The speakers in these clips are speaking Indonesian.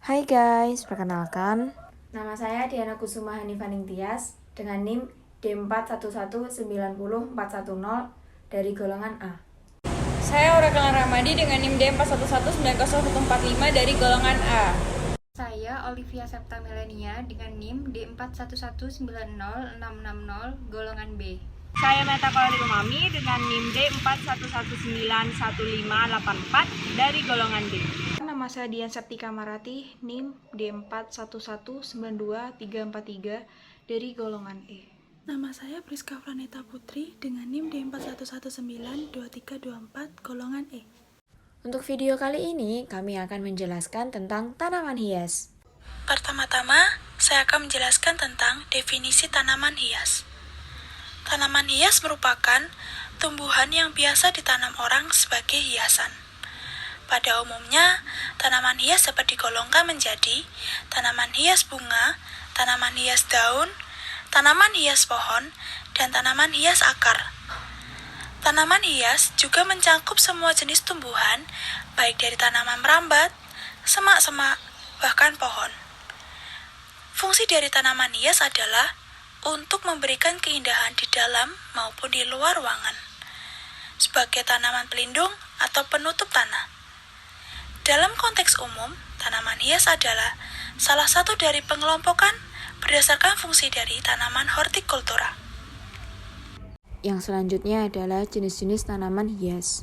Hai guys, perkenalkan. Nama saya Diana Kusuma Hanifaning Tias dengan NIM D41190410 dari golongan A. Saya Aura Kelan Ramadi dengan NIM D41190145 dari golongan A. Saya Olivia Septa Melania dengan NIM D41190660 golongan B. Saya Meta Kolari Umami dengan NIM D41191584 dari golongan D. Nama saya Dian Septika Marati, NIM D41192343 dari golongan E. Nama saya Priska Franeta Putri dengan NIM D41192324 golongan E. Untuk video kali ini, kami akan menjelaskan tentang tanaman hias. Pertama-tama, saya akan menjelaskan tentang definisi tanaman hias. Tanaman hias merupakan tumbuhan yang biasa ditanam orang sebagai hiasan. Pada umumnya, tanaman hias dapat digolongkan menjadi tanaman hias bunga, tanaman hias daun, tanaman hias pohon, dan tanaman hias akar. Tanaman hias juga mencakup semua jenis tumbuhan, baik dari tanaman merambat, semak-semak, bahkan pohon. Fungsi dari tanaman hias adalah untuk memberikan keindahan di dalam maupun di luar ruangan, sebagai tanaman pelindung atau penutup tanah. Dalam konteks umum, tanaman hias adalah salah satu dari pengelompokan berdasarkan fungsi dari tanaman hortikultura. Yang selanjutnya adalah jenis-jenis tanaman hias.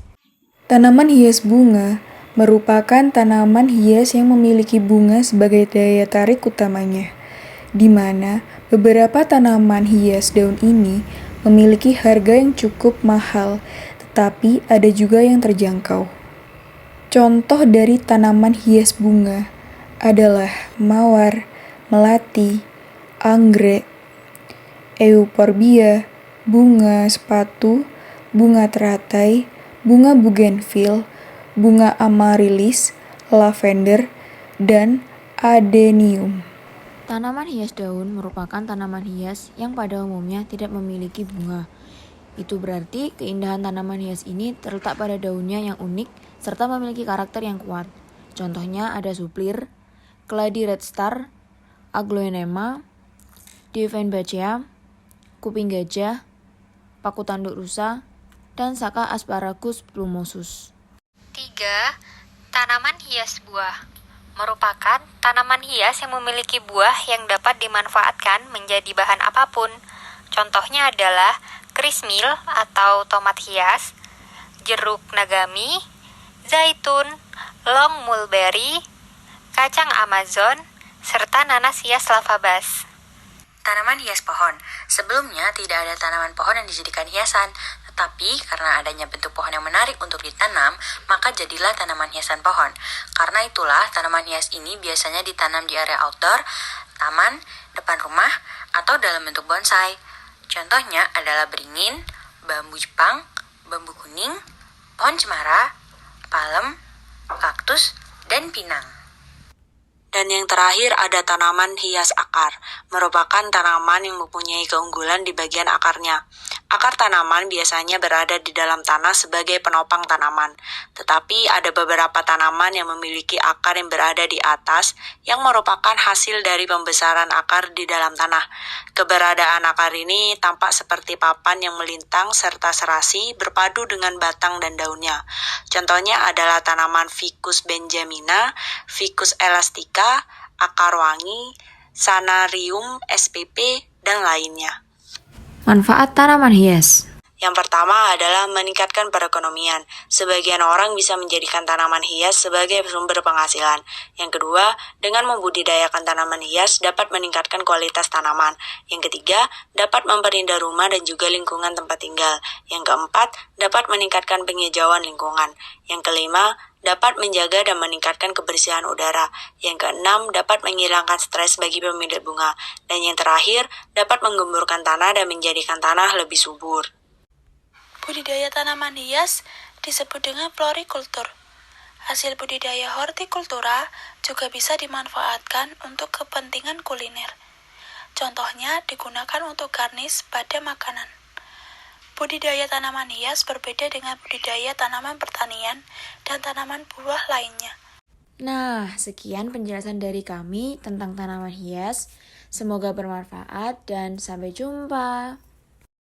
Tanaman hias bunga merupakan tanaman hias yang memiliki bunga sebagai daya tarik utamanya, di mana beberapa tanaman hias daun ini memiliki harga yang cukup mahal, tetapi ada juga yang terjangkau. Contoh dari tanaman hias bunga adalah mawar, melati, anggrek, euforbia, bunga sepatu, bunga teratai, bunga bougainville, bunga amaryllis, lavender, dan adenium. Tanaman hias daun merupakan tanaman hias yang pada umumnya tidak memiliki bunga. Itu berarti keindahan tanaman hias ini terletak pada daunnya yang unik serta memiliki karakter yang kuat. Contohnya ada suplir, keladi red star, aglaonema, dieffenbachia, kuping gajah, paku tanduk rusa, dan saka asparagus plumosus. 3. Tanaman hias buah merupakan tanaman hias yang memiliki buah yang dapat dimanfaatkan menjadi bahan apapun. Contohnya adalah krismil atau tomat hias, jeruk nagami, zaitun, long mulberry, kacang Amazon, serta nanas hias lavabas. Tanaman hias pohon. Sebelumnya tidak ada tanaman pohon yang dijadikan hiasan, tetapi karena adanya bentuk pohon yang menarik untuk ditanam, maka jadilah tanaman hiasan pohon. Karena itulah tanaman hias ini biasanya ditanam di area outdoor, taman, depan rumah, atau dalam bentuk bonsai. Contohnya adalah beringin, bambu Jepang, bambu kuning, pohon cemara, palem, kaktus, dan pinang. Dan yang terakhir ada tanaman hias akar, merupakan tanaman yang mempunyai keunggulan di bagian akarnya. Akar tanaman biasanya berada di dalam tanah sebagai penopang tanaman, tetapi ada beberapa tanaman yang memiliki akar yang berada di atas yang merupakan hasil dari pembesaran akar di dalam tanah. Keberadaan akar ini tampak seperti papan yang melintang serta serasi berpadu dengan batang dan daunnya. Contohnya adalah tanaman Ficus benjamina, Ficus elastica, akar wangi, Sanarium spp, dan lainnya. Manfaat tanaman hias. Yang pertama adalah meningkatkan perekonomian. Sebagian orang bisa menjadikan tanaman hias sebagai sumber penghasilan. Yang kedua, dengan membudidayakan tanaman hias dapat meningkatkan kualitas tanaman. Yang ketiga, dapat memperindah rumah dan juga lingkungan tempat tinggal. Yang keempat, dapat meningkatkan penghijauan lingkungan. Yang kelima, dapat menjaga dan meningkatkan kebersihan udara. Yang keenam, dapat menghilangkan stres bagi pemilik bunga. Dan yang terakhir, dapat menggemburkan tanah dan menjadikan tanah lebih subur. Budidaya tanaman hias disebut dengan florikultur. Hasil budidaya hortikultura juga bisa dimanfaatkan untuk kepentingan kuliner. Contohnya digunakan untuk garnish pada makanan. Budidaya tanaman hias berbeda dengan budidaya tanaman pertanian dan tanaman buah lainnya. Nah, sekian penjelasan dari kami tentang tanaman hias. Semoga bermanfaat dan sampai jumpa.